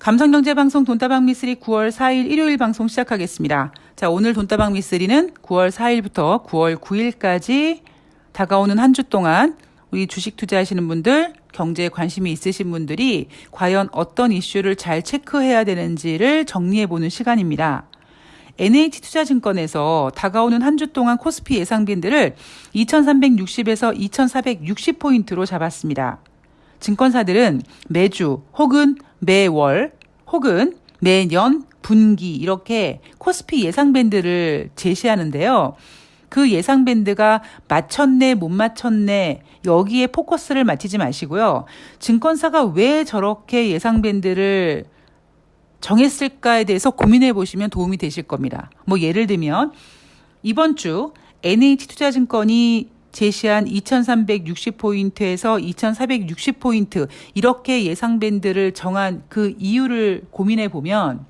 감성경제방송 돈다방 미쓰리 9월 4일 일요일 방송 시작하겠습니다. 자, 오늘 돈다방 미쓰리는 9월 4일부터 9월 9일까지 다가오는 한 주 동안 우리 주식 투자하시는 분들, 경제에 관심이 있으신 분들이 과연 어떤 이슈를 잘 체크해야 되는지를 정리해보는 시간입니다. NH투자증권에서 다가오는 한 주 동안 코스피 예상빈들을 2360에서 2460포인트로 잡았습니다. 증권사들은 매주 혹은 매월 혹은 매년 분기 이렇게 코스피 예상밴드를 제시하는데요. 그 예상밴드가 맞췄네 못 맞췄네 여기에 포커스를 맞추지 마시고요. 증권사가 왜 저렇게 예상밴드를 정했을까에 대해서 고민해 보시면 도움이 되실 겁니다. 뭐 예를 들면 이번 주 NH투자증권이 제시한 2360포인트에서 2460포인트 이렇게 예상밴드를 정한 그 이유를 고민해 보면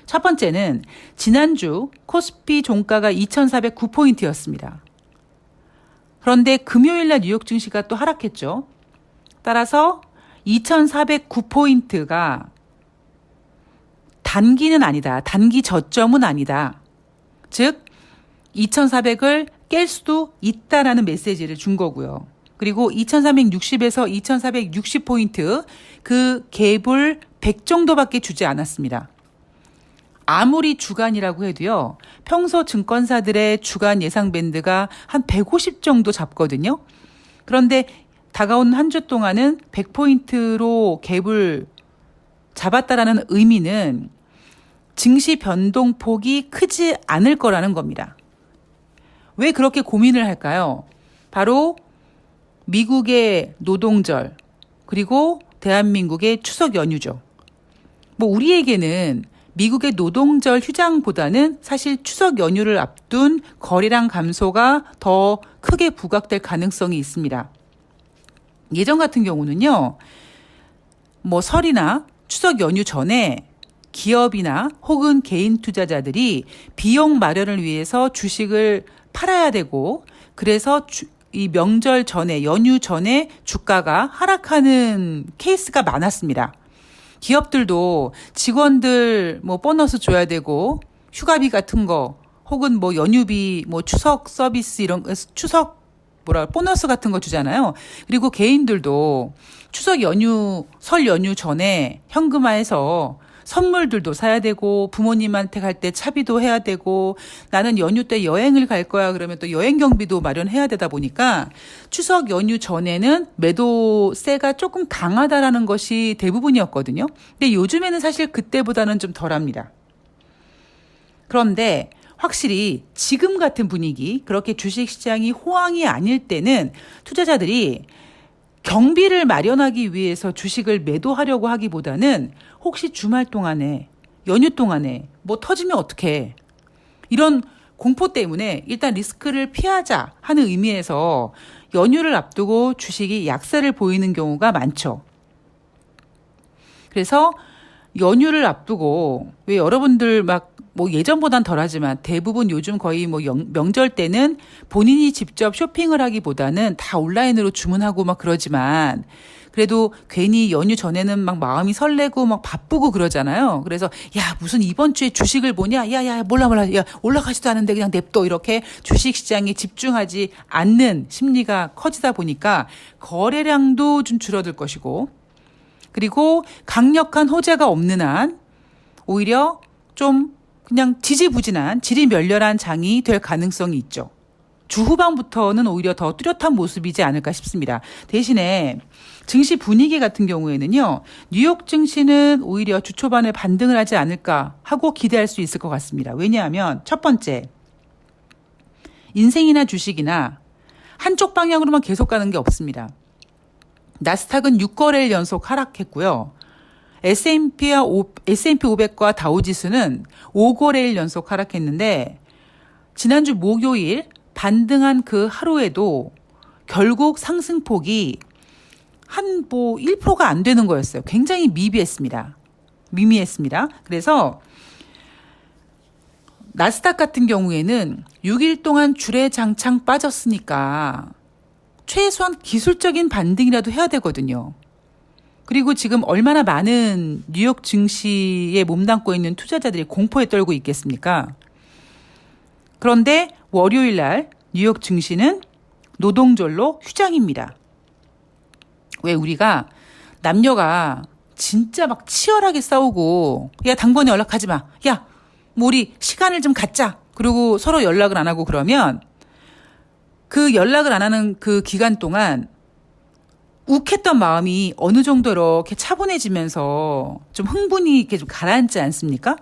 첫 번째는 지난주 코스피 종가가 2409포인트였습니다. 그런데 금요일날 뉴욕 증시가 또 하락했죠. 따라서 2409포인트가 단기는 아니다. 단기 저점은 아니다. 즉 2400을 깰 수도 있다라는 메시지를 준 거고요. 그리고 2360에서 2460포인트 그 갭을 100 정도밖에 주지 않았습니다. 아무리 주간이라고 해도요. 평소 증권사들의 주간 예상 밴드가 한 150 정도 잡거든요. 그런데 다가오는 한 주 동안은 100포인트로 갭을 잡았다라는 의미는 증시 변동폭이 크지 않을 거라는 겁니다. 왜 그렇게 고민을 할까요? 바로 미국의 노동절 그리고 대한민국의 추석 연휴죠. 뭐 우리에게는 미국의 노동절 휴장보다는 사실 추석 연휴를 앞둔 거래량 감소가 더 크게 부각될 가능성이 있습니다. 예전 같은 경우는요. 뭐 설이나 추석 연휴 전에 기업이나 혹은 개인 투자자들이 비용 마련을 위해서 주식을 팔아야 되고 그래서 이 명절 전에 연휴 전에 주가가 하락하는 케이스가 많았습니다. 기업들도 직원들 뭐 보너스 줘야 되고 휴가비 같은 거 혹은 뭐 연휴비 뭐 추석 서비스 이런 추석 보너스 같은 거 주잖아요. 그리고 개인들도 추석 연휴 설 연휴 전에 현금화해서 선물들도 사야 되고 부모님한테 갈 때 차비도 해야 되고 나는 연휴 때 여행을 갈 거야 그러면 또 여행 경비도 마련해야 되다 보니까 추석 연휴 전에는 매도세가 조금 강하다라는 것이 대부분이었거든요. 근데 요즘에는 사실 그때보다는 좀 덜합니다. 그런데 확실히 지금 같은 분위기 그렇게 주식시장이 호황이 아닐 때는 투자자들이 경비를 마련하기 위해서 주식을 매도하려고 하기보다는 혹시 주말 동안에 연휴 동안에 뭐 터지면 어떡해 이런 공포 때문에 일단 리스크를 피하자 하는 의미에서 연휴를 앞두고 주식이 약세를 보이는 경우가 많죠. 그래서 연휴를 앞두고 왜 여러분들 막 뭐 예전보단 덜하지만 대부분 요즘 거의 뭐 명절 때는 본인이 직접 쇼핑을 하기보다는 다 온라인으로 주문하고 막 그러지만 그래도 괜히 연휴 전에는 막 마음이 설레고 막 바쁘고 그러잖아요. 그래서 야 무슨 이번 주에 주식을 보냐? 야야 몰라 야 올라가지도 않은데 그냥 냅둬 이렇게 주식 시장에 집중하지 않는 심리가 커지다 보니까 거래량도 좀 줄어들 것이고 그리고 강력한 호재가 없는 한 오히려 좀 그냥 지지부진한 지리멸렬한 장이 될 가능성이 있죠. 주 후반부터는 오히려 더 뚜렷한 모습이지 않을까 싶습니다. 대신에 증시 분위기 같은 경우에는요. 뉴욕 증시는 오히려 주 초반에 반등을 하지 않을까 하고 기대할 수 있을 것 같습니다. 왜냐하면 첫 번째 인생이나 주식이나 한쪽 방향으로만 계속 가는 게 없습니다. 나스닥은 6거래일 연속 하락했고요. S&P 500과 다우지수는 5거래일 연속 하락했는데 지난주 목요일 반등한 그 하루에도 결국 상승폭이 한 1%가 안 되는 거였어요. 굉장히 미미했습니다. 그래서 나스닥 같은 경우에는 6일 동안 주례장창 빠졌으니까 최소한 기술적인 반등이라도 해야 되거든요. 그리고 지금 얼마나 많은 뉴욕 증시에 몸담고 있는 투자자들이 공포에 떨고 있겠습니까? 그런데 월요일 날 뉴욕 증시는 노동절로 휴장입니다. 왜 우리가 남녀가 진짜 막 치열하게 싸우고 야 당번에 연락하지 마. 야 뭐 우리 시간을 좀 갖자. 그리고 서로 연락을 안 하고 그러면 그 연락을 안 하는 그 기간 동안 욱했던 마음이 어느 정도 이렇게 차분해지면서 좀 흥분이 이렇게 좀 가라앉지 않습니까?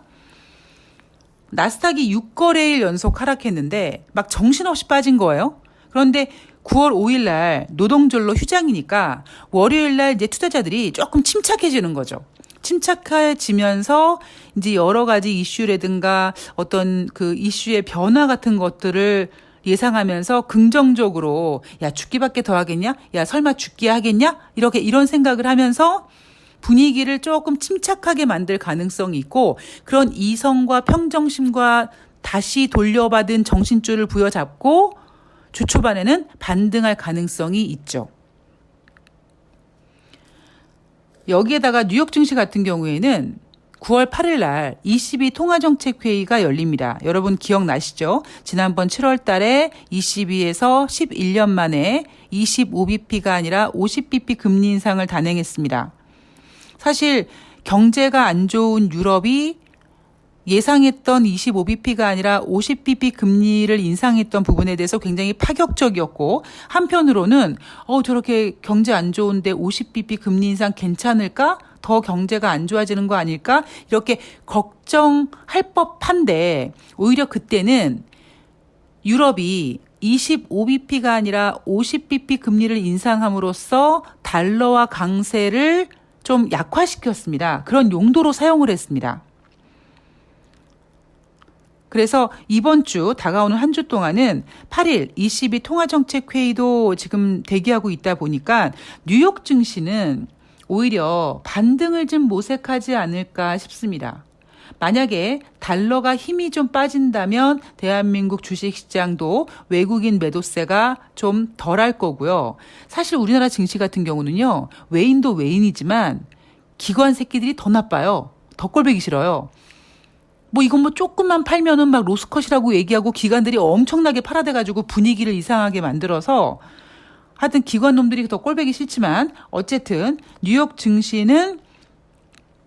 나스닥이 6거래일 연속 하락했는데 막 정신없이 빠진 거예요. 그런데 9월 5일 날 노동절로 휴장이니까 월요일 날 이제 투자자들이 조금 침착해지는 거죠. 침착해지면서 이제 여러 가지 이슈라든가 어떤 그 이슈의 변화 같은 것들을 예상하면서 긍정적으로 야 죽기밖에 더 하겠냐? 야 설마 죽기 하겠냐? 이렇게 이런 생각을 하면서 분위기를 조금 침착하게 만들 가능성이 있고 그런 이성과 평정심과 다시 돌려받은 정신줄을 부여잡고 주 초반에는 반등할 가능성이 있죠. 여기에다가 뉴욕 증시 같은 경우에는 9월 8일 날 ECB 통화정책회의가 열립니다. 여러분 기억나시죠? 지난번 7월 달에 ECB에서 11년 만에 25bp가 아니라 50bp 금리 인상을 단행했습니다. 사실 경제가 안 좋은 유럽이 예상했던 25bp가 아니라 50bp 금리를 인상했던 부분에 대해서 굉장히 파격적이었고 한편으로는 저렇게 경제 안 좋은데 50bp 금리 인상 괜찮을까? 더 경제가 안 좋아지는 거 아닐까? 이렇게 걱정할 법한데 오히려 그때는 유럽이 25bp가 아니라 50bp 금리를 인상함으로써 달러와 강세를 좀 약화시켰습니다. 그런 용도로 사용을 했습니다. 그래서 이번 주 다가오는 한 주 동안은 8일 ECB 통화정책회의도 지금 대기하고 있다 보니까 뉴욕 증시는 오히려 반등을 좀 모색하지 않을까 싶습니다. 만약에 달러가 힘이 좀 빠진다면 대한민국 주식시장도 외국인 매도세가 좀 덜할 거고요. 사실 우리나라 증시 같은 경우는요. 외인도 외인이지만 기관 새끼들이 더 나빠요. 더 꼴보기 싫어요. 뭐 이건 뭐 조금만 팔면은 막 로스컷이라고 얘기하고 기관들이 엄청나게 팔아대가지고 분위기를 이상하게 만들어서 하여튼 기관 놈들이 더 꼴보기 싫지만 어쨌든 뉴욕 증시는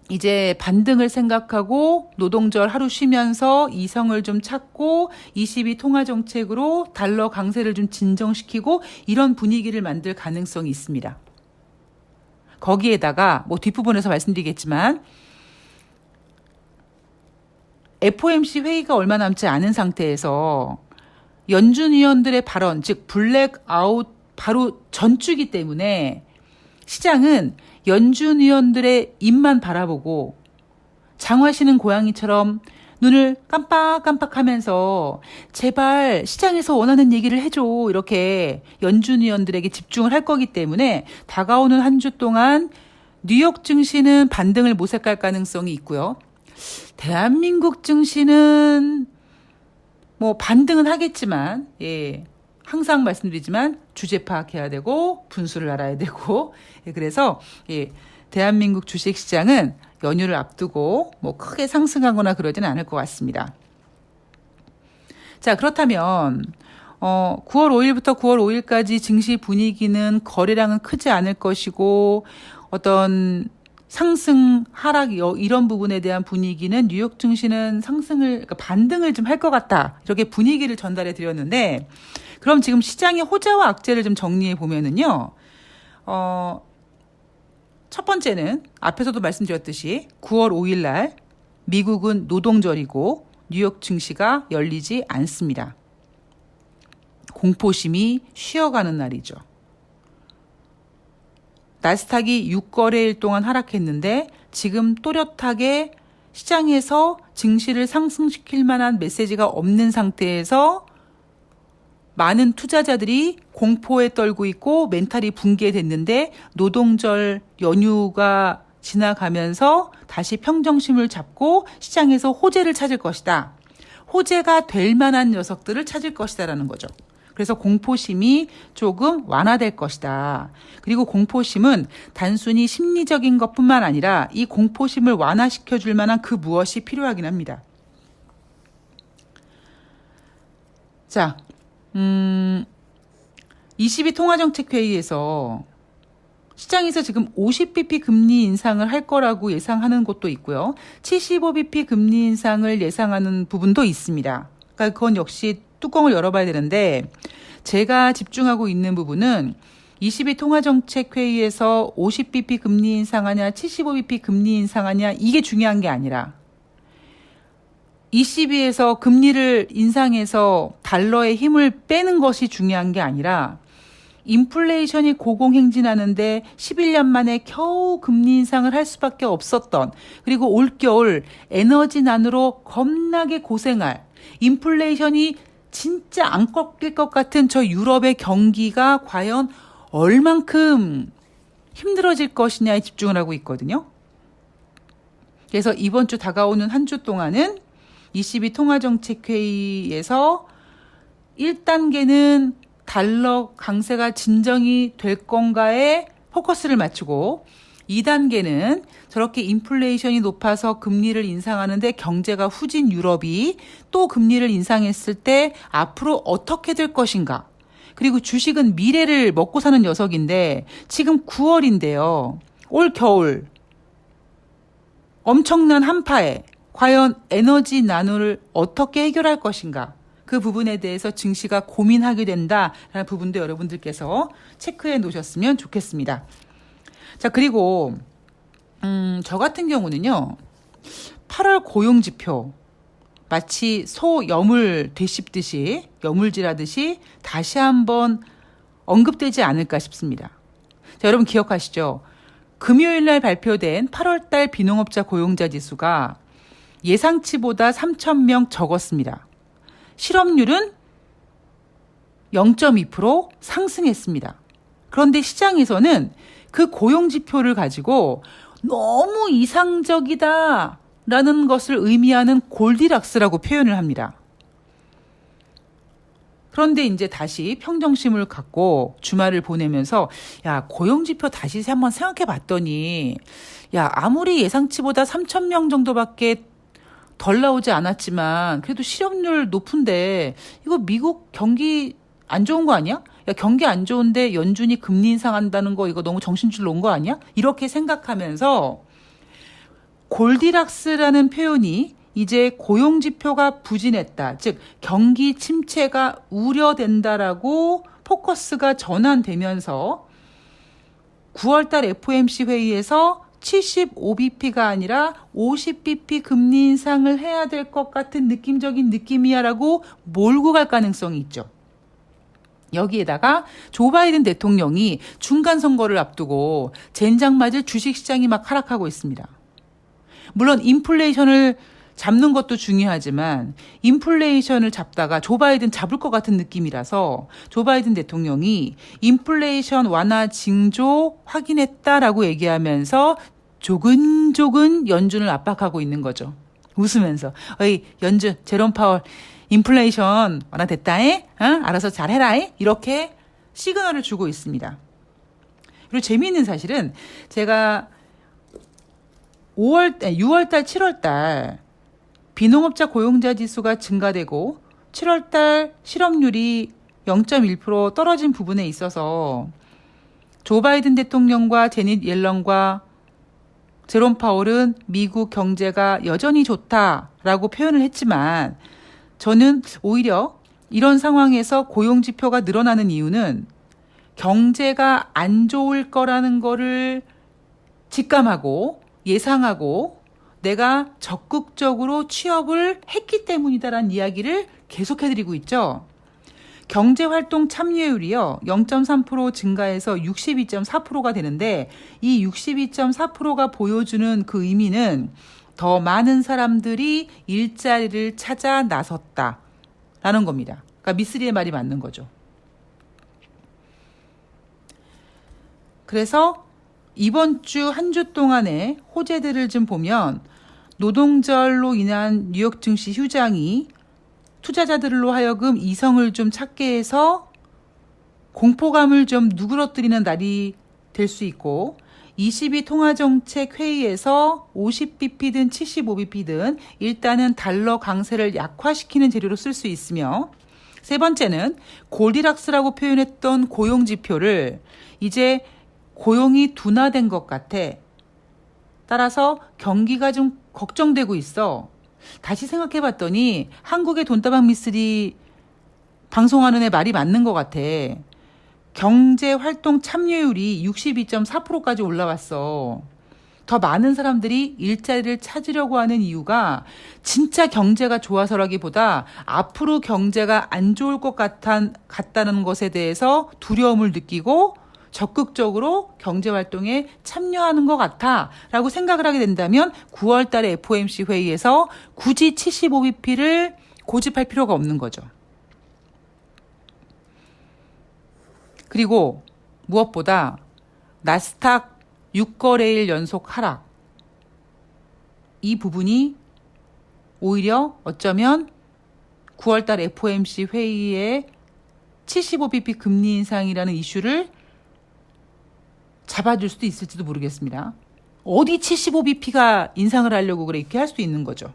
이제 반등을 생각하고 노동절 하루 쉬면서 이성을 좀 찾고 ECB 통화정책으로 달러 강세를 좀 진정시키고 이런 분위기를 만들 가능성이 있습니다. 거기에다가 뭐 뒷부분에서 말씀드리겠지만 FOMC 회의가 얼마 남지 않은 상태에서 연준 위원들의 발언, 즉 블랙아웃 바로 전주기 때문에 시장은 연준 위원들의 입만 바라보고 장화시는 고양이처럼 눈을 깜빡깜빡하면서 제발 시장에서 원하는 얘기를 해줘 이렇게 연준 위원들에게 집중을 할 거기 때문에 다가오는 한 주 동안 뉴욕 증시는 반등을 모색할 가능성이 있고요. 대한민국 증시는 뭐 반등은 하겠지만 항상 말씀드리지만 주제 파악해야 되고 분수를 알아야 되고 그래서 대한민국 주식시장은 연휴를 앞두고 뭐 크게 상승하거나 그러지는 않을 것 같습니다. 자 그렇다면 9월 5일부터 9월 5일까지 증시 분위기는 거래량은 크지 않을 것이고 어떤 상승, 하락 이런 부분에 대한 분위기는 뉴욕 증시는 그러니까 반등을 좀 할 것 같다. 이렇게 분위기를 전달해 드렸는데 그럼 지금 시장의 호재와 악재를 좀 정리해 보면은요. 첫 번째는 앞에서도 말씀드렸듯이 9월 5일 날 미국은 노동절이고 뉴욕 증시가 열리지 않습니다. 공포심이 쉬어가는 날이죠. 나스닥이 6거래일 동안 하락했는데 지금 또렷하게 시장에서 증시를 상승시킬 만한 메시지가 없는 상태에서 많은 투자자들이 공포에 떨고 있고 멘탈이 붕괴됐는데 노동절 연휴가 지나가면서 다시 평정심을 잡고 시장에서 호재를 찾을 것이다. 호재가 될 만한 녀석들을 찾을 것이다라는 거죠. 그래서 공포심이 조금 완화될 것이다. 그리고 공포심은 단순히 심리적인 것뿐만 아니라 이 공포심을 완화시켜 줄 만한 그 무엇이 필요하긴 합니다. 자, 22 통화정책회의에서 시장에서 지금 50bp 금리 인상을 할 거라고 예상하는 곳도 있고요. 75bp 금리 인상을 예상하는 부분도 있습니다. 그러니까 그건 역시 뚜껑을 열어봐야 되는데 제가 집중하고 있는 부분은 22 통화정책회의에서 50bp 금리 인상하냐 75bp 금리 인상하냐 이게 중요한 게 아니라 ECB에서 금리를 인상해서 달러의 힘을 빼는 것이 중요한 게 아니라 인플레이션이 고공행진하는데 11년 만에 겨우 금리 인상을 할 수밖에 없었던 그리고 올겨울 에너지난으로 겁나게 고생할 인플레이션이 진짜 안 꺾일 것 같은 저 유럽의 경기가 과연 얼만큼 힘들어질 것이냐에 집중을 하고 있거든요. 그래서 이번 주 다가오는 한 주 동안은 22 통화정책회의에서 1단계는 달러 강세가 진정이 될 건가에 포커스를 맞추고 2단계는 저렇게 인플레이션이 높아서 금리를 인상하는데 경제가 후진 유럽이 또 금리를 인상했을 때 앞으로 어떻게 될 것인가. 그리고 주식은 미래를 먹고 사는 녀석인데 지금 9월인데요. 올 겨울 엄청난 한파에 과연 에너지 난로를 어떻게 해결할 것인가. 그 부분에 대해서 증시가 고민하게 된다라는 부분도 여러분들께서 체크해 놓으셨으면 좋겠습니다. 자, 그리고 저 같은 경우는요. 8월 고용지표 마치 소 여물 되씹듯이 여물질하듯이 다시 한번 언급되지 않을까 싶습니다. 자, 여러분 기억하시죠? 금요일 날 발표된 8월 달 비농업자 고용자 지수가 예상치보다 3,000명 적었습니다. 실업률은 0.2% 상승했습니다. 그런데 시장에서는 그 고용지표를 가지고 너무 이상적이다라는 것을 의미하는 골디락스라고 표현을 합니다. 그런데 이제 다시 평정심을 갖고 주말을 보내면서 야, 고용지표 다시 한번 생각해 봤더니 야, 아무리 예상치보다 3,000명 정도밖에 덜 나오지 않았지만 그래도 실업률 높은데 이거 미국 경기 안 좋은 거 아니야? 야, 경기 안 좋은데 연준이 금리 인상한다는 거 이거 너무 정신줄 놓은 거 아니야? 이렇게 생각하면서 골디락스라는 표현이 이제 고용지표가 부진했다. 즉 경기 침체가 우려된다라고 포커스가 전환되면서 9월달 FOMC 회의에서 75bp가 아니라 50bp 금리 인상을 해야 될 것 같은 느낌적인 느낌이야라고 몰고 갈 가능성이 있죠. 여기에다가 조 바이든 대통령이 중간 선거를 앞두고 젠장 맞을 주식시장이 막 하락하고 있습니다. 물론 인플레이션을 잡는 것도 중요하지만 인플레이션을 잡다가 조 바이든 잡을 것 같은 느낌이라서 조 바이든 대통령이 인플레이션 완화 징조 확인했다라고 얘기하면서 조근조근 연준을 압박하고 있는 거죠. 웃으면서 어이 연준 제롬 파월 인플레이션 완화됐다에 알아서 잘해라 이렇게 시그널을 주고 있습니다. 그리고 재미있는 사실은 제가 6월달 7월달 비농업자 고용자 지수가 증가되고 7월달 실업률이 0.1% 떨어진 부분에 있어서 조 바이든 대통령과 제닛 옐런과 제롬 파월은 미국 경제가 여전히 좋다라고 표현을 했지만 저는 오히려 이런 상황에서 고용지표가 늘어나는 이유는 경제가 안 좋을 거라는 거를 직감하고 예상하고 내가 적극적으로 취업을 했기 때문이다라는 이야기를 계속해드리고 있죠. 경제활동 참여율이요 0.3% 증가해서 62.4%가 되는데 이 62.4%가 보여주는 그 의미는 더 많은 사람들이 일자리를 찾아 나섰다라는 겁니다. 그러니까 미쓰리의 말이 맞는 거죠. 그래서 이번 주 한 주 동안의 호재들을 좀 보면 노동절로 인한 뉴욕 증시 휴장이 투자자들로 하여금 이성을 좀 찾게 해서 공포감을 좀 누그러뜨리는 날이 될 수 있고 22 통화정책회의에서 50bp든 75bp든 일단은 달러 강세를 약화시키는 재료로 쓸 수 있으며 세 번째는 골디락스라고 표현했던 고용지표를 이제 고용이 둔화된 것 같아. 따라서 경기가 좀 걱정되고 있어. 다시 생각해봤더니 한국의 돈다방 미쓰리 방송하는 애 말이 맞는 것 같아. 경제활동 참여율이 62.4%까지 올라왔어. 더 많은 사람들이 일자리를 찾으려고 하는 이유가 진짜 경제가 좋아서라기보다 앞으로 경제가 안 좋을 것 같다는 것에 대해서 두려움을 느끼고 적극적으로 경제활동에 참여하는 것 같아라고 생각을 하게 된다면 9월 달에 FOMC 회의에서 굳이 75bp를 고집할 필요가 없는 거죠. 그리고 무엇보다 나스닥 6거래일 연속 하락. 이 부분이 오히려 어쩌면 9월달 FOMC 회의에 75bp 금리 인상이라는 이슈를 잡아줄 수도 있을지도 모르겠습니다. 어디 75bp가 인상을 하려고 그래 이렇게 할 수도 있는 거죠.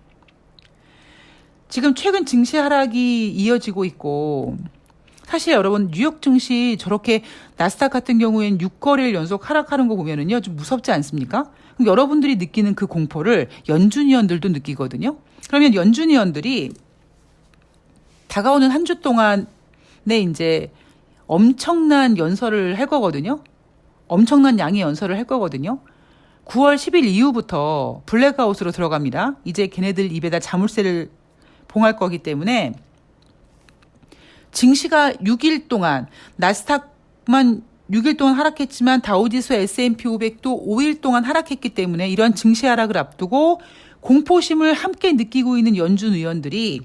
지금 최근 증시 하락이 이어지고 있고 사실 여러분 뉴욕 증시 저렇게 나스닥 같은 경우에는 6거래일 연속 하락하는 거 보면은요 좀 무섭지 않습니까? 그럼 여러분들이 느끼는 그 공포를 연준위원들도 느끼거든요. 그러면 연준위원들이 다가오는 한 주 동안에 이제 엄청난 연설을 할 거거든요. 엄청난 양의 연설을 할 거거든요. 9월 10일 이후부터 블랙아웃으로 들어갑니다. 이제 걔네들 입에다 자물쇠를 봉할 거기 때문에 증시가 6일 동안 나스닥만 6일 동안 하락했지만 다우지수 S&P 500도 5일 동안 하락했기 때문에 이런 증시 하락을 앞두고 공포심을 함께 느끼고 있는 연준 의원들이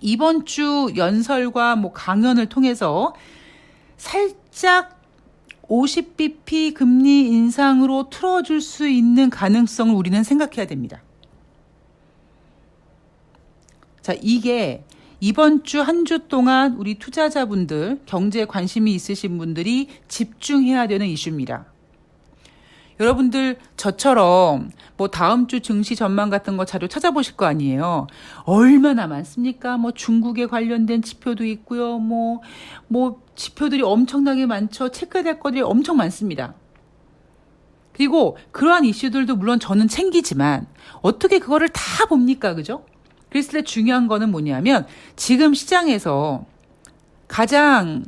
이번 주 연설과 강연을 통해서 살짝 50bp 금리 인상으로 틀어줄 수 있는 가능성을 우리는 생각해야 됩니다. 자, 이게 이번 주 한 주 동안 우리 투자자분들, 경제에 관심이 있으신 분들이 집중해야 되는 이슈입니다. 여러분들 저처럼 다음 주 증시 전망 같은 거 자료 찾아보실 거 아니에요. 얼마나 많습니까? 중국에 관련된 지표도 있고요. 지표들이 엄청나게 많죠. 체크해야 될 것들이 엄청 많습니다. 그리고 그러한 이슈들도 물론 저는 챙기지만 어떻게 그거를 다 봅니까? 그죠? 그랬을 때 중요한 거는 뭐냐면 지금 시장에서 가장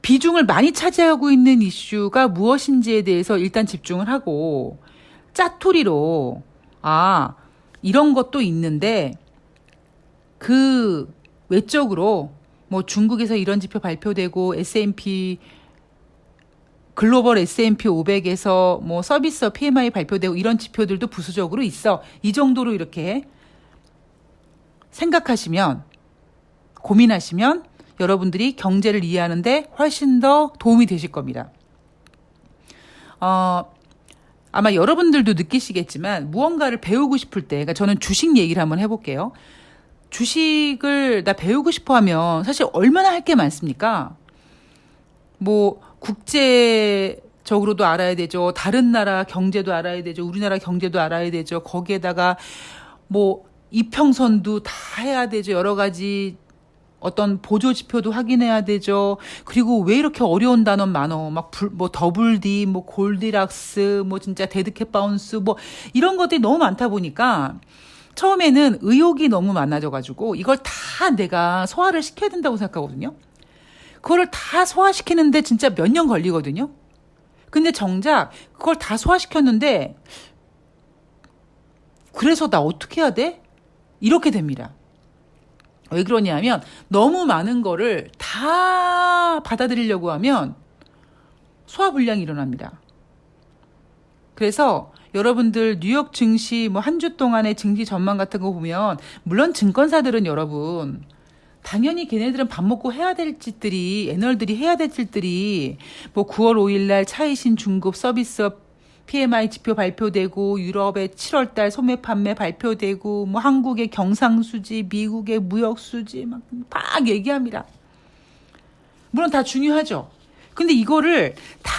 비중을 많이 차지하고 있는 이슈가 무엇인지에 대해서 일단 집중을 하고 짜투리로 이런 것도 있는데 그 외적으로 중국에서 이런 지표 발표되고 S&P 글로벌 S&P 500에서 서비스업 PMI 발표되고 이런 지표들도 부수적으로 있어. 이 정도로 이렇게 생각하시면 고민하시면 여러분들이 경제를 이해하는데 훨씬 더 도움이 되실 겁니다. 아마 여러분들도 느끼시겠지만 무언가를 배우고 싶을 때, 그러니까 저는 주식 얘기를 한번 해볼게요. 주식을 나 배우고 싶어 하면 사실 얼마나 할 게 많습니까? 국제적으로도 알아야 되죠. 다른 나라 경제도 알아야 되죠. 우리나라 경제도 알아야 되죠. 거기에다가 이평선도 다 해야 되죠. 여러 가지 어떤 보조 지표도 확인해야 되죠. 그리고 왜 이렇게 어려운 단어 많어? 더블 D, 골디락스, 진짜 데드캣 바운스, 이런 것들이 너무 많다 보니까 처음에는 의욕이 너무 많아져가지고 이걸 다 내가 소화를 시켜야 된다고 생각하거든요. 그거를 다 소화시키는데 진짜 몇 년 걸리거든요. 근데 정작 그걸 다 소화시켰는데 그래서 나 어떻게 해야 돼? 이렇게 됩니다. 왜 그러냐면 너무 많은 거를 다 받아들이려고 하면 소화불량이 일어납니다. 그래서 여러분들 뉴욕 증시 한 주 동안의 증시 전망 같은 거 보면 물론 증권사들은 여러분 당연히 걔네들은 밥 먹고 해야 될 짓들이 애널들이 해야 될 짓들이 9월 5일 날 차이신 중급 서비스업 PMI 지표 발표되고 유럽의 7월달 소매 판매 발표되고 뭐 한국의 경상수지, 미국의 무역수지 막 얘기합니다. 물론 다 중요하죠. 근데 이거를 다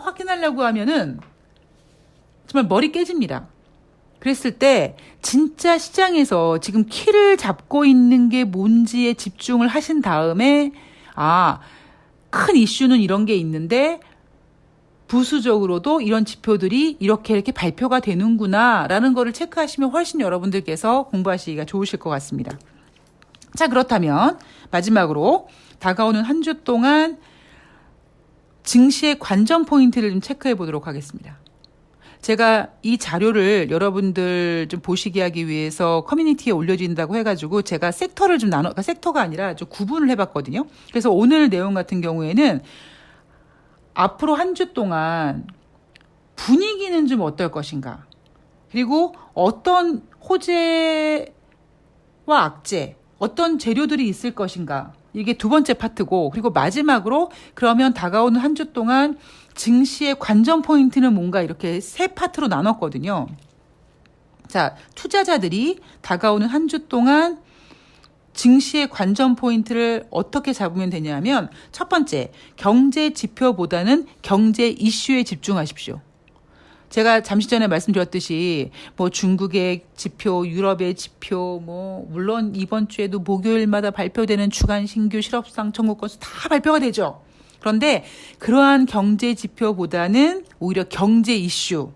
확인하려고 하면은 정말 머리 깨집니다. 그랬을 때 진짜 시장에서 지금 키를 잡고 있는 게 뭔지에 집중을 하신 다음에 큰 이슈는 이런 게 있는데 부수적으로도 이런 지표들이 이렇게 발표가 되는구나 라는 거를 체크하시면 훨씬 여러분들께서 공부하시기가 좋으실 것 같습니다. 자, 그렇다면 마지막으로 다가오는 한 주 동안 증시의 관전 포인트를 좀 체크해 보도록 하겠습니다. 제가 이 자료를 여러분들 좀 보시게 하기 위해서 커뮤니티에 올려진다고 해가지고 제가 섹터를 좀 섹터가 아니라 좀 구분을 해봤거든요. 그래서 오늘 내용 같은 경우에는 앞으로 한 주 동안 분위기는 좀 어떨 것인가. 그리고 어떤 호재와 악재, 어떤 재료들이 있을 것인가. 이게 두 번째 파트고, 그리고 마지막으로 그러면 다가오는 한 주 동안 증시의 관전 포인트는 뭔가 이렇게 세 파트로 나눴거든요. 자, 투자자들이 다가오는 한 주 동안 증시의 관전 포인트를 어떻게 잡으면 되냐면 첫 번째, 경제 지표보다는 경제 이슈에 집중하십시오. 제가 잠시 전에 말씀드렸듯이 뭐 중국의 지표, 유럽의 지표, 뭐 물론 이번 주에도 목요일마다 발표되는 주간 신규 실업상 청구 건수 다 발표가 되죠. 그런데 그러한 경제 지표보다는 오히려 경제 이슈.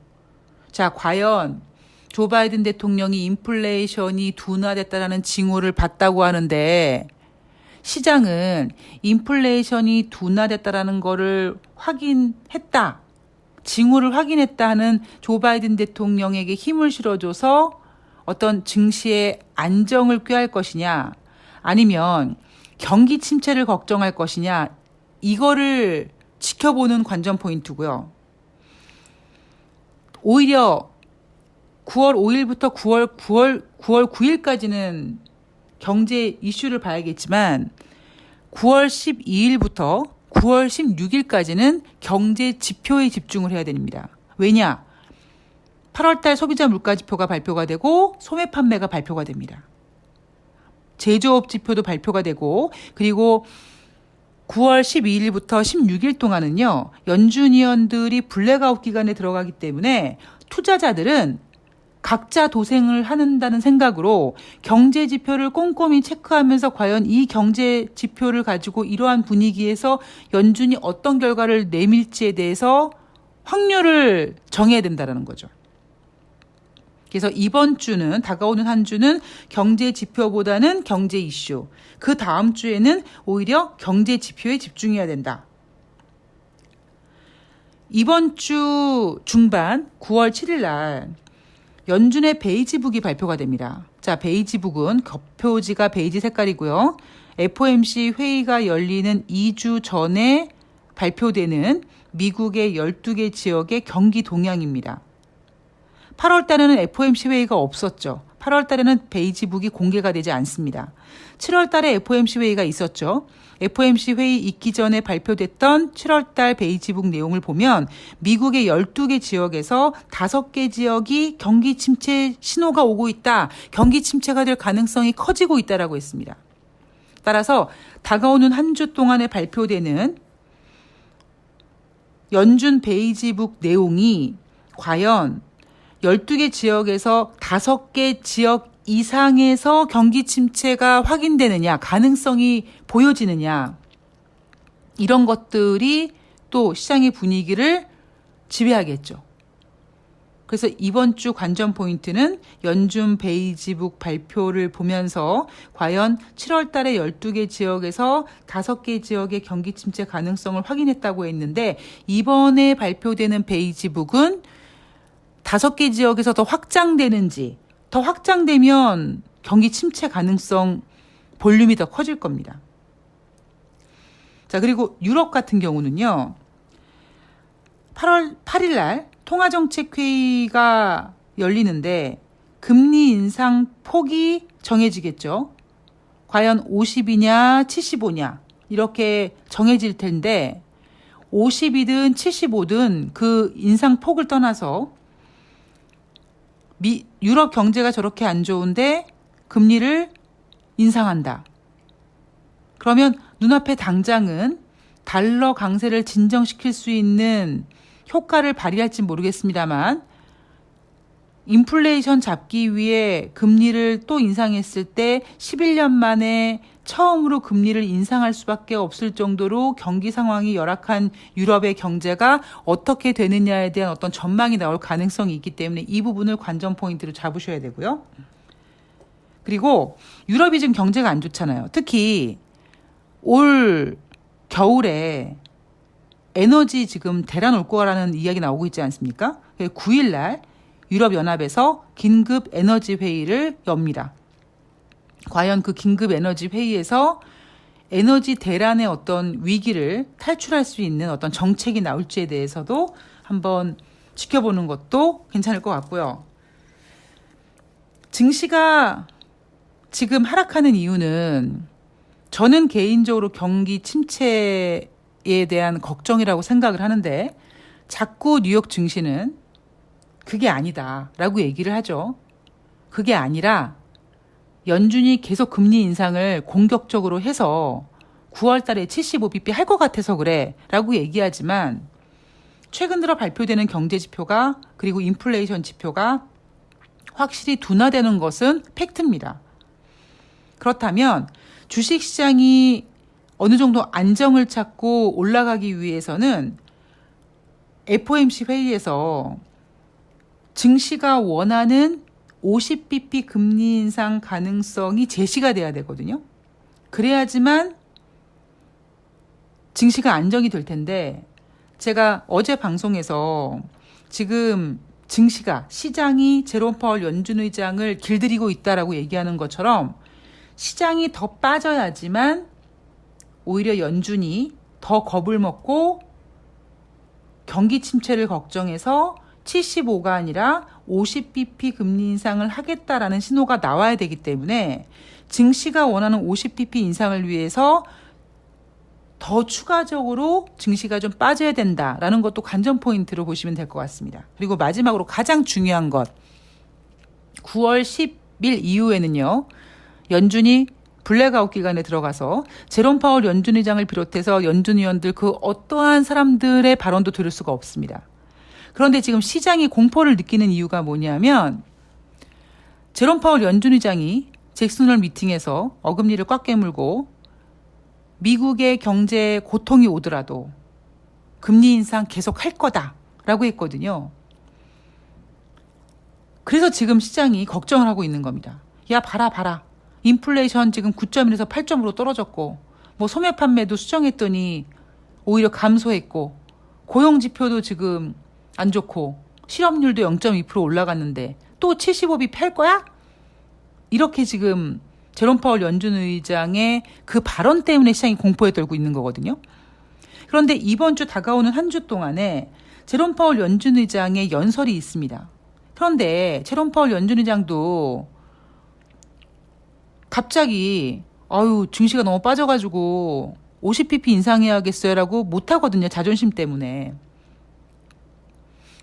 자, 과연 조 바이든 대통령이 인플레이션이 둔화됐다라는 징후를 봤다고 하는데 시장은 인플레이션이 둔화됐다라는 거를 확인했다. 징후를 확인했다 하는 조 바이든 대통령에게 힘을 실어줘서 어떤 증시의 안정을 꾀할 것이냐 아니면 경기 침체를 걱정할 것이냐 이거를 지켜보는 관전 포인트고요. 오히려 9월 5일부터 9월 9일까지는 경제 이슈를 봐야겠지만 9월 12일부터 9월 16일까지는 경제 지표에 집중을 해야 됩니다. 왜냐? 8월달 소비자 물가 지표가 발표가 되고 소매 판매가 발표가 됩니다. 제조업 지표도 발표가 되고 그리고 9월 12일부터 16일 동안은요. 연준위원들이 블랙아웃 기간에 들어가기 때문에 투자자들은 각자 도생을 한다는 생각으로 경제 지표를 꼼꼼히 체크하면서 과연 이 경제 지표를 가지고 이러한 분위기에서 연준이 어떤 결과를 내밀지에 대해서 확률을 정해야 된다는 거죠. 그래서 이번 주는 다가오는 한 주는 경제 지표보다는 경제 이슈. 그 다음 주에는 오히려 경제 지표에 집중해야 된다. 이번 주 중반 9월 7일 날 연준의 베이지북이 발표가 됩니다. 자, 베이지북은 겉표지가 베이지 색깔이고요. FOMC 회의가 열리는 2주 전에 발표되는 미국의 12개 지역의 경기 동향입니다. 8월 달에는 FOMC 회의가 없었죠. 8월 달에는 베이지북이 공개가 되지 않습니다. 7월 달에 FOMC 회의가 있었죠. FOMC 회의 있기 전에 발표됐던 7월 달 베이지북 내용을 보면 미국의 12개 지역에서 5개 지역이 경기 침체 신호가 오고 있다. 경기 침체가 될 가능성이 커지고 있다라고 했습니다. 따라서 다가오는 한 주 동안에 발표되는 연준 베이지북 내용이 과연 12개 지역에서 5개 지역 이상에서 경기 침체가 확인되느냐, 가능성이 보여지느냐, 이런 것들이 또 시장의 분위기를 지배하겠죠. 그래서 이번 주 관전 포인트는 연준 베이지북 발표를 보면서 과연 7월 달에 12개 지역에서 5개 지역의 경기 침체 가능성을 확인했다고 했는데 이번에 발표되는 베이지북은 5개 지역에서 더 확장되는지, 더 확장되면 경기 침체 가능성 볼륨이 더 커질 겁니다. 자, 그리고 유럽 같은 경우는요. 8월 8일 날 통화정책회의가 열리는데 금리 인상 폭이 정해지겠죠. 과연 50이냐 75냐 이렇게 정해질 텐데 50이든 75든 그 인상폭을 떠나서 유럽 경제가 저렇게 안 좋은데 금리를 인상한다. 그러면 눈앞에 당장은 달러 강세를 진정시킬 수 있는 효과를 발휘할지 모르겠습니다만 인플레이션 잡기 위해 금리를 또 인상했을 때 11년 만에 처음으로 금리를 인상할 수밖에 없을 정도로 경기 상황이 열악한 유럽의 경제가 어떻게 되느냐에 대한 어떤 전망이 나올 가능성이 있기 때문에 이 부분을 관전 포인트로 잡으셔야 되고요. 그리고 유럽이 지금 경제가 안 좋잖아요. 특히 올 겨울에 에너지 지금 대란 올 거라는 이야기 나오고 있지 않습니까? 9일 날 유럽연합에서 긴급 에너지 회의를 엽니다. 과연 그 긴급 에너지 회의에서 에너지 대란의 어떤 위기를 탈출할 수 있는 어떤 정책이 나올지에 대해서도 한번 지켜보는 것도 괜찮을 것 같고요. 증시가 지금 하락하는 이유는 저는 개인적으로 경기 침체에 대한 걱정이라고 생각을 하는데 자꾸 뉴욕 증시는 그게 아니다라고 얘기를 하죠. 그게 아니라 연준이 계속 금리 인상을 공격적으로 해서 9월 달에 75bp 할 것 같아서 그래 라고 얘기하지만 최근 들어 발표되는 경제 지표가 그리고 인플레이션 지표가 확실히 둔화되는 것은 팩트입니다. 그렇다면 주식시장이 어느 정도 안정을 찾고 올라가기 위해서는 FOMC 회의에서 증시가 원하는 50bp 금리 인상 가능성이 제시가 돼야 되거든요. 그래야지만 증시가 안정이 될 텐데 제가 어제 방송에서 지금 증시가 시장이 제롬 파월 연준 의장을 길들이고 있다라고 얘기하는 것처럼 시장이 더 빠져야지만 오히려 연준이 더 겁을 먹고 경기 침체를 걱정해서 75가 아니라 50bp 금리 인상을 하겠다라는 신호가 나와야 되기 때문에 증시가 원하는 50bp 인상을 위해서 더 추가적으로 증시가 좀 빠져야 된다라는 것도 관전 포인트로 보시면 될 것 같습니다. 그리고 마지막으로 가장 중요한 것 9월 10일 이후에는요. 연준이 블랙아웃 기간에 들어가서 제롬 파월 연준 의장을 비롯해서 연준 위원들 그 어떠한 사람들의 발언도 들을 수가 없습니다. 그런데 지금 시장이 공포를 느끼는 이유가 뭐냐면 제롬 파월 연준 의장이 잭슨홀 미팅에서 어금니를 꽉 깨물고 미국의 경제에 고통이 오더라도 금리 인상 계속 할 거다라고 했거든요. 그래서 지금 시장이 걱정을 하고 있는 겁니다. 야 봐라. 인플레이션 지금 9.1에서 8.으로 떨어졌고 뭐 소매 판매도 수정했더니 오히려 감소했고 고용 지표도 지금 안 좋고 실업률도 0.2% 올라갔는데 또 75bp 할 거야? 이렇게 지금 제롬 파월 연준 의장의 그 발언 때문에 시장이 공포에 떨고 있는 거거든요. 그런데 이번 주 다가오는 한 주 동안에 제롬 파월 연준 의장의 연설이 있습니다. 그런데 제롬 파월 연준 의장도 갑자기 증시가 너무 빠져가지고 50bp 인상해야겠어요라고 못하거든요. 자존심 때문에.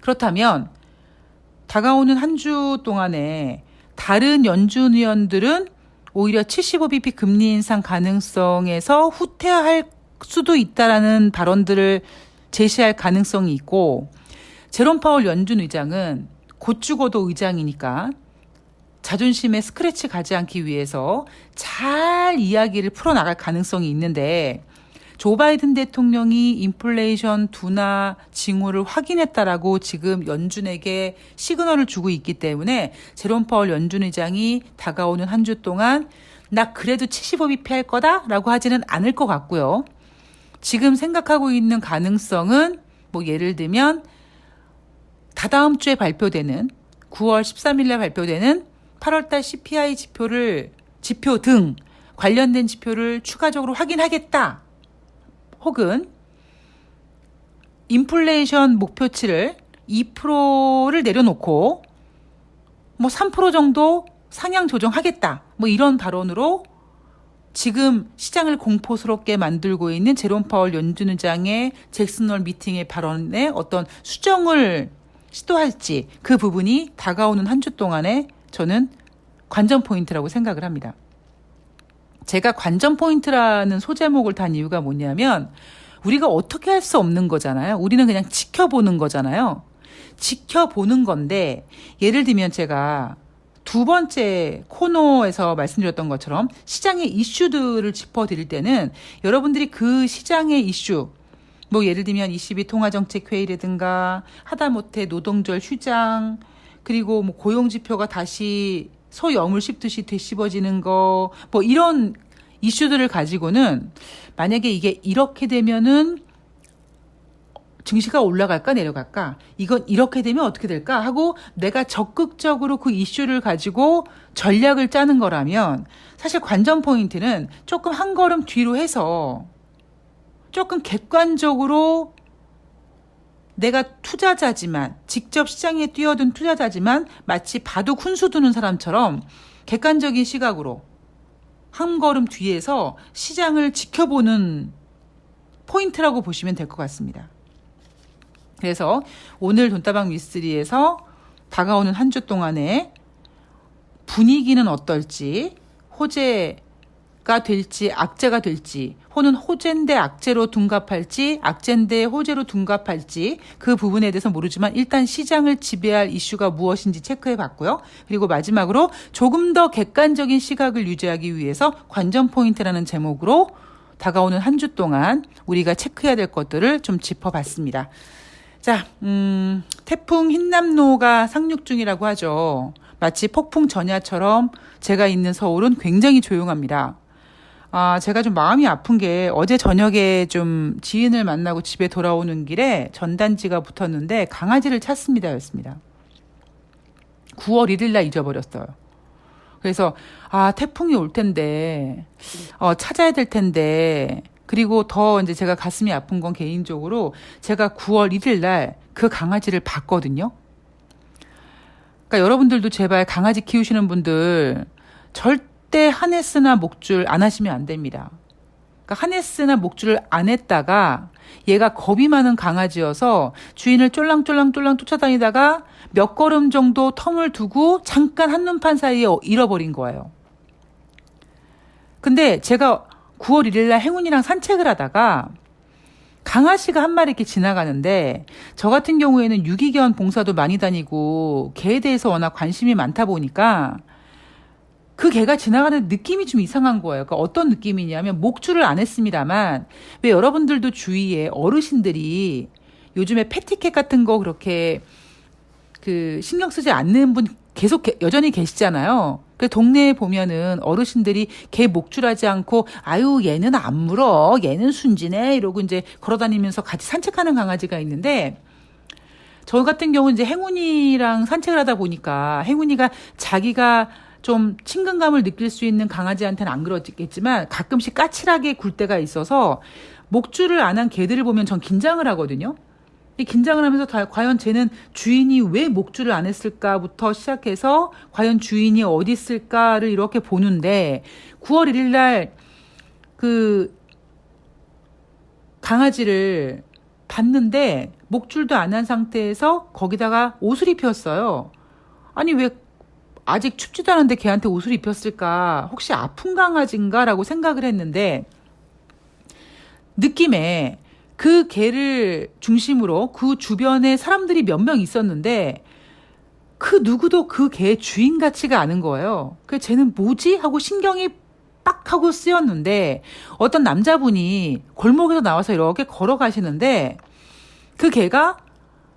그렇다면 다가오는 한 주 동안에 다른 연준 위원들은 오히려 75bp 금리 인상 가능성에서 후퇴할 수도 있다라는 발언들을 제시할 가능성이 있고 제롬 파월 연준 의장은 곧 죽어도 의장이니까 자존심에 스크래치 가지 않기 위해서 잘 이야기를 풀어나갈 가능성이 있는데 조 바이든 대통령이 인플레이션 둔화 징후를 확인했다라고 지금 연준에게 시그널을 주고 있기 때문에 제롬 파월 연준 의장이 다가오는 한 주 동안 나 그래도 75bp 할 거다라고 하지는 않을 것 같고요. 지금 생각하고 있는 가능성은 뭐 예를 들면 다다음 주에 발표되는 9월 13일 날 발표되는 8월달 CPI 지표 등 관련된 지표를 추가적으로 확인하겠다. 혹은 인플레이션 목표치를 2%를 내려놓고 뭐 3% 정도 상향 조정하겠다. 뭐 이런 발언으로 9월 13일 날 발표되는 8월달 CPI 지표 등 관련된 지표를 추가적으로 확인하겠다. 혹은 인플레이션 목표치를 2%를 내려놓고 뭐 3% 정도 상향 조정하겠다. 뭐 이런 발언으로 9월 13일 날 발표되는 8월달 CPI 지표 등 관련된 지표를 추가적으로 확인하겠다. 지금 시장을 공포스럽게 만들고 있는 제롬 파월 연준 의장의 잭슨홀 미팅의 발언에 어떤 수정을 시도할지 그 부분이 다가오는 한 주 동안에 저는 관전 포인트라고 생각을 합니다. 제가 관전 포인트라는 소제목을 단 이유가 뭐냐면 우리가 어떻게 할 수 없는 거잖아요. 우리는 그냥 지켜보는 거잖아요. 지켜보는 건데 예를 들면 제가 두 번째 코너에서 말씀드렸던 것처럼 시장의 이슈들을 짚어드릴 때는 여러분들이 그 시장의 이슈 뭐 예를 들면 22 통화정책회의라든가 하다못해 노동절 휴장 그리고 뭐 고용지표가 다시 소염을 씹듯이 되씹어지는 거 뭐 이런 이슈들을 가지고는 만약에 이게 이렇게 되면은 증시가 올라갈까 내려갈까 이건 이렇게 되면 어떻게 될까 하고 내가 적극적으로 그 이슈를 가지고 전략을 짜는 거라면 사실 관전 포인트는 조금 한 걸음 뒤로 해서 조금 객관적으로 내가 투자자지만 직접 시장에 뛰어든 투자자지만 마치 바둑 훈수 두는 사람처럼 객관적인 시각으로 한 걸음 뒤에서 시장을 지켜보는 포인트라고 보시면 될 것 같습니다. 그래서 오늘 돈다방 미스터리에서 다가오는 한 주 동안에 분위기는 어떨지 호재가 될지 악재가 될지 혹은 호재인데 악재로 둔갑할지 악재인데 호재로 둔갑할지 그 부분에 대해서 모르지만 일단 시장을 지배할 이슈가 무엇인지 체크해 봤고요. 그리고 마지막으로 조금 더 객관적인 시각을 유지하기 위해서 관전 포인트라는 제목으로 다가오는 한 주 동안 우리가 체크해야 될 것들을 좀 짚어봤습니다. 자, 태풍 흰남노가 상륙 중이라고 하죠. 마치 폭풍 전야처럼 제가 있는 서울은 굉장히 조용합니다. 제가 좀 마음이 아픈 게 어제 저녁에 좀 지인을 만나고 집에 돌아오는 길에 전단지가 붙었는데 강아지를 찾습니다 였습니다. 9월 1일 날 잊어버렸어요. 그래서 태풍이 올 텐데 찾아야 될 텐데 그리고 더 이제 제가 가슴이 아픈 건 개인적으로 제가 9월 1일 날 그 강아지를 봤거든요. 그러니까 여러분들도 제발 강아지 키우시는 분들 절대 하네스나 목줄 안 하시면 안 됩니다. 그러니까 하네스나 목줄을 안 했다가 얘가 겁이 많은 강아지여서 주인을 쫄랑쫄랑 쫓아다니다가 몇 걸음 정도 텀을 두고 잠깐 한눈판 사이에 잃어버린 거예요. 근데 제가 9월 1일 날 행운이랑 산책을 하다가 강아지가 한 마리 이렇게 지나가는데 저 같은 경우에는 유기견 봉사도 많이 다니고 개에 대해서 워낙 관심이 많다 보니까 그 개가 지나가는 느낌이 좀 이상한 거예요. 그러니까 어떤 느낌이냐면 목줄을 안 했습니다만 왜 여러분들도 주위에 어르신들이 요즘에 패티캣 같은 거 그렇게 그 신경 쓰지 않는 분 계속 여전히 계시잖아요. 그 동네에 보면은 어르신들이 개 목줄하지 않고 아유 얘는 안 물어 얘는 순진해 이러고 이제 걸어다니면서 같이 산책하는 강아지가 있는데 저 같은 경우는 이제 행운이랑 산책을 하다 보니까 행운이가 자기가 좀 친근감을 느낄 수 있는 강아지한테는 안 그렇겠지만 가끔씩 까칠하게 굴 때가 있어서 목줄을 안 한 개들을 보면 전 긴장을 하거든요. 이 긴장을 하면서 과연 쟤는 주인이 왜 목줄을 안 했을까부터 시작해서 과연 주인이 어디 있을까를 이렇게 보는데 9월 1일 날 그 강아지를 봤는데 목줄도 안 한 상태에서 거기다가 옷을 입혔어요. 아니 왜 아직 춥지도 않은데 걔한테 옷을 입혔을까? 혹시 아픈 강아지인가? 라고 생각을 했는데 느낌에 그 개를 중심으로 그 주변에 사람들이 몇 명 있었는데 그 누구도 그 개의 주인 같지가 않은 거예요. 그래서 쟤는 뭐지? 하고 신경이 빡 하고 쓰였는데 어떤 남자분이 골목에서 나와서 이렇게 걸어가시는데 그 개가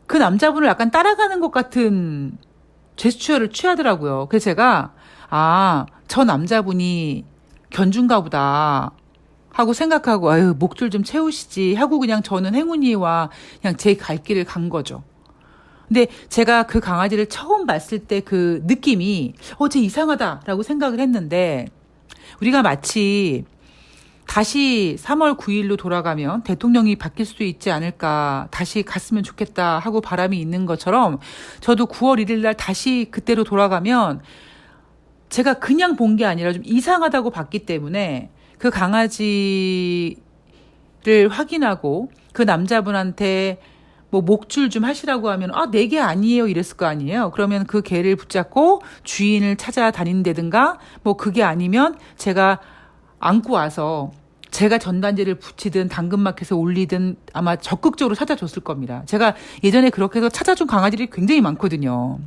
그 남자분을 약간 따라가는 것 같은 제스처를 취하더라고요. 그래서 제가 저 남자분이 견준가 보다 하고 생각하고 아유 목줄 좀 채우시지 하고 그냥 저는 행운이와 그냥 제 갈 길을 간 거죠. 근데 제가 그 강아지를 처음 봤을 때 그 느낌이 쟤 이상하다라고 생각을 했는데 우리가 마치 다시 3월 9일로 돌아가면 대통령이 바뀔 수도 있지 않을까 다시 갔으면 좋겠다 하고 바람이 있는 것처럼 저도 9월 1일 날 다시 그때로 돌아가면 제가 그냥 본 게 아니라 좀 이상하다고 봤기 때문에 그 강아지를 확인하고 그 남자분한테 뭐 목줄 좀 하시라고 하면 내 개 아니에요 이랬을 거 아니에요. 그러면 그 개를 붙잡고 주인을 찾아다닌다든가 뭐 그게 아니면 제가 안고 와서 제가 전단지를 붙이든 당근마켓에 올리든 아마 적극적으로 찾아줬을 겁니다. 제가 예전에 그렇게 해서 찾아준 강아지들이 굉장히 많거든요.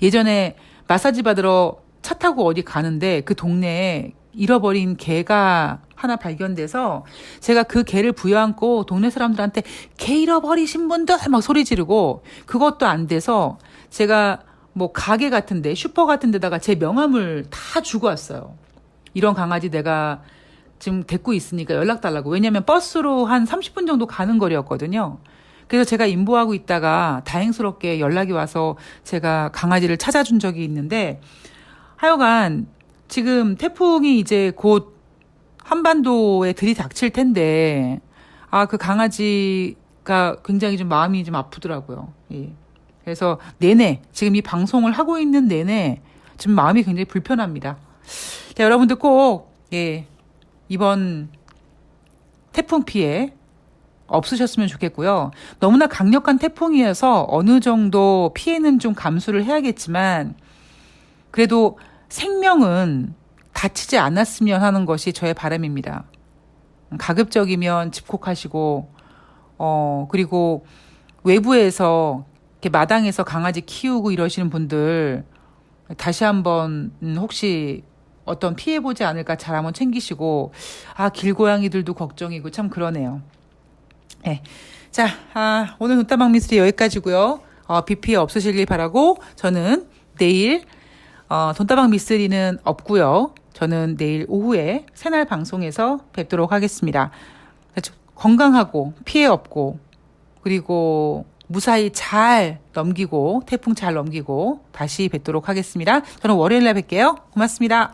예전에 마사지 받으러 차 타고 어디 가는데 그 동네에 잃어버린 개가 하나 발견돼서 제가 그 개를 부여안고 동네 사람들한테 개 잃어버리신 분들 막 소리 지르고 그것도 안 돼서 제가 뭐 가게 같은데 슈퍼 같은 데다가 제 명함을 다 주고 왔어요. 이런 강아지 내가 지금 데리고 있으니까 연락 달라고. 왜냐면 버스로 한 30분 정도 가는 거리였거든요. 그래서 제가 임보하고 있다가 다행스럽게 연락이 와서 제가 강아지를 찾아준 적이 있는데 하여간 지금 태풍이 이제 곧 한반도에 들이닥칠 텐데 그 강아지가 굉장히 좀 마음이 좀 아프더라고요. 예. 그래서 내내 지금 이 방송을 하고 있는 내내 지금 마음이 굉장히 불편합니다. 자, 여러분들 꼭 이번 태풍 피해 없으셨으면 좋겠고요. 너무나 강력한 태풍이어서 어느 정도 피해는 좀 감수를 해야겠지만 그래도 생명은 다치지 않았으면 하는 것이 저의 바람입니다. 가급적이면 집콕하시고 그리고 외부에서 이렇게 마당에서 강아지 키우고 이러시는 분들 다시 한번 혹시 어떤 피해 보지 않을까 잘 한번 챙기시고 길고양이들도 걱정이고 참 그러네요. 네. 자, 오늘 눈다방 미스터리 여기까지고요. 비 피해 없으시길 바라고 저는 내일 돈다방 미스터리는 없고요. 저는 내일 오후에 새날 방송에서 뵙도록 하겠습니다. 건강하고 피해 없고 그리고 무사히 잘 넘기고 태풍 잘 넘기고 다시 뵙도록 하겠습니다. 저는 월요일날 뵐게요. 고맙습니다.